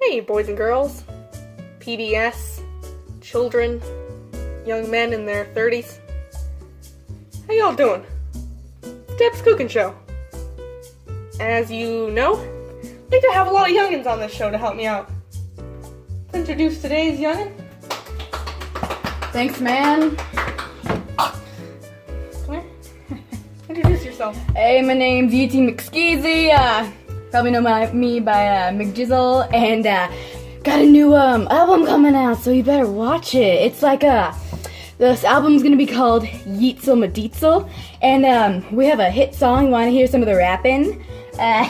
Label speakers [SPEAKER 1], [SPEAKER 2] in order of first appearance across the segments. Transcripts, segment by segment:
[SPEAKER 1] Hey, boys and girls, PBS, children, young men in their 30s. How y'all doing? It's Deb's Cooking Show. As you know, I think I have a lot of youngins on this show to help me out. Let's introduce today's youngin.
[SPEAKER 2] Thanks, man.
[SPEAKER 1] Come here. Introduce yourself.
[SPEAKER 2] Hey, my name's E.T. McSkeezy. Probably know me by McJizzle, and got a new album coming out, so you better watch it. It's like this album's gonna be called Yeetzel Madietzel, and we have a hit song. Want to hear some of the rapping? My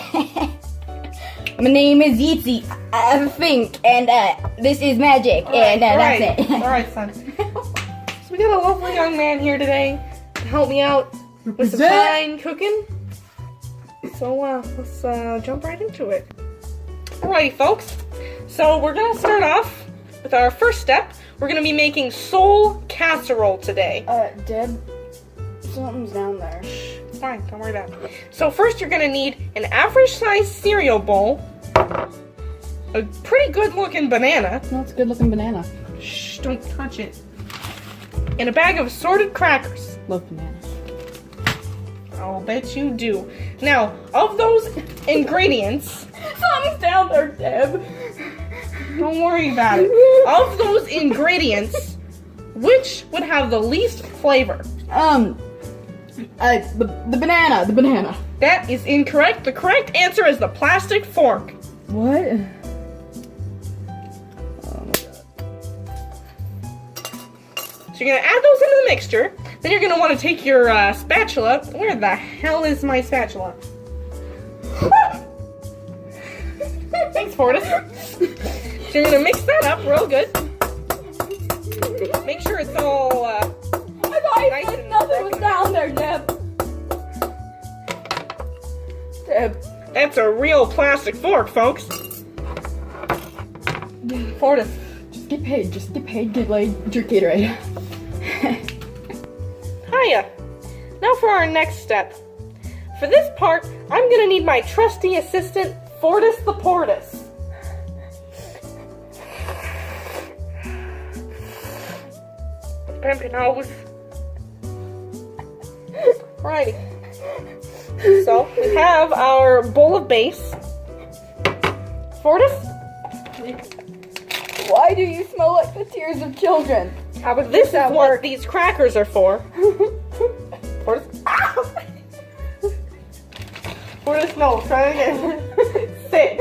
[SPEAKER 2] name is Yeetsy, I think, and this is magic, and that's it.
[SPEAKER 1] Alright, son. So we got a lovely young man here today to help me out with some fine cooking. So let's jump right into it. Alrighty, folks. So we're gonna start off with our first step. We're gonna be making sole casserole today.
[SPEAKER 2] Deb, something's down there.
[SPEAKER 1] Shh, it's fine, don't worry about it. So first you're gonna need an average-sized cereal bowl, a pretty good-looking banana.
[SPEAKER 2] That's a good-looking banana.
[SPEAKER 1] Shh, don't touch it. And a bag of assorted crackers.
[SPEAKER 2] Love bananas.
[SPEAKER 1] I'll bet you do. Now, of those ingredients...
[SPEAKER 2] Something's down there, Deb.
[SPEAKER 1] Don't worry about it. Of those ingredients, which would have the least flavor?
[SPEAKER 2] The banana.
[SPEAKER 1] That is incorrect. The correct answer is the plastic fork.
[SPEAKER 2] What?
[SPEAKER 1] So you're gonna add those into the mixture. Then you're gonna want to take your spatula. Where the hell is my spatula? Thanks, Fortis. So you're gonna mix that up real good. Make sure it's all
[SPEAKER 2] I thought
[SPEAKER 1] nice
[SPEAKER 2] said
[SPEAKER 1] and
[SPEAKER 2] nothing was down there, Deb. Deb.
[SPEAKER 1] That's a real plastic fork, folks. Fortis.
[SPEAKER 2] Just get paid. Get like your Gatorade.
[SPEAKER 1] Hiya. Now for our next step. For this part, I'm gonna need my trusty assistant, Fortis the Portis. Bump your nose. Alrighty. So, we have our bowl of base. Fortis?
[SPEAKER 2] Why do you smell like the tears of children?
[SPEAKER 1] This is what these crackers are for. Fortis? Fortis, no, try it again. Sit.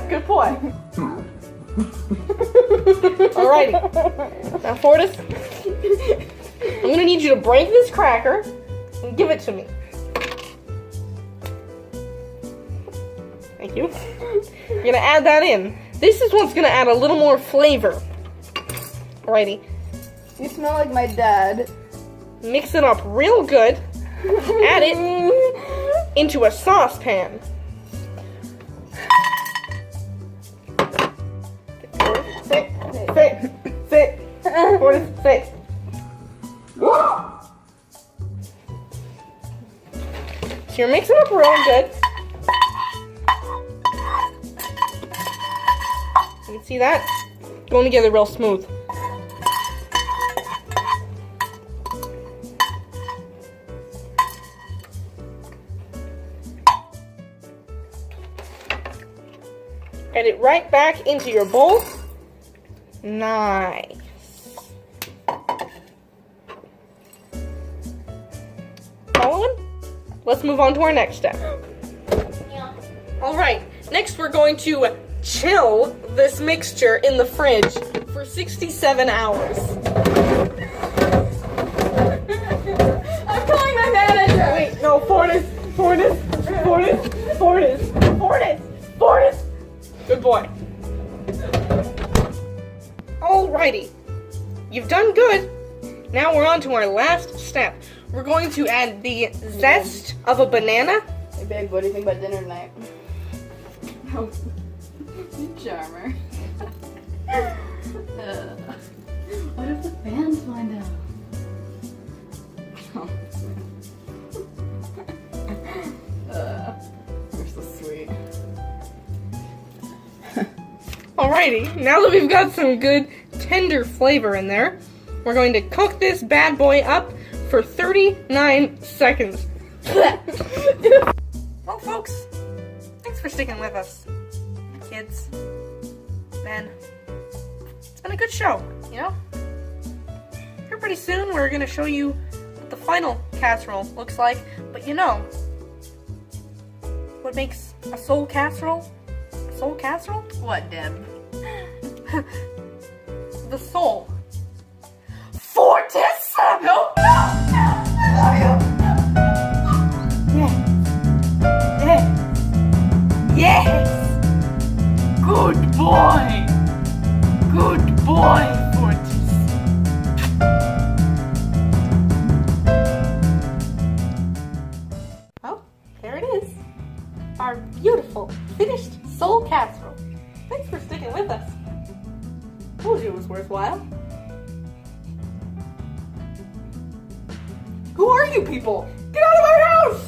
[SPEAKER 1] Good boy. Alrighty. Now, Fortis, I'm gonna need you to break this cracker and give it to me. Thank you. You're gonna add that in. This is what's gonna add a little more flavor. Alrighty.
[SPEAKER 2] You smell like my dad.
[SPEAKER 1] Mix it up real good. Add it into a saucepan. Sit. Fortis, sit. So you're mixing up real good. You can see that? Going together real smooth. Add it right back into your bowl. Nice. Following? Let's move on to our next step.
[SPEAKER 2] Yeah.
[SPEAKER 1] Alright, next we're going to chill this mixture in the fridge for 67 hours.
[SPEAKER 2] I'm calling my manager.
[SPEAKER 1] Wait, no, Fortis. Good boy. Alrighty. You've done good. Now we're on to our last step. We're going to add the zest of a banana.
[SPEAKER 2] Hey babe, what do you think about dinner tonight? Oh, charmer. What if the fans find out? Oh.
[SPEAKER 1] Alrighty, now that we've got some good tender flavor in there, we're going to cook this bad boy up for 39 seconds. Well, folks, thanks for sticking with us. Kids, men, it's been a good show, you know? Here pretty soon we're going to show you what the final casserole looks like, but you know, what makes a soul casserole? A soul casserole?
[SPEAKER 2] What, Deb?
[SPEAKER 1] The soul. Fortis! No! Yes! Good boy! Good boy, Fortis! Well, there it is. Our beautiful, finished soul casserole. Thanks for sticking with us. Told you it was worthwhile. Who are you people? Get out of my house!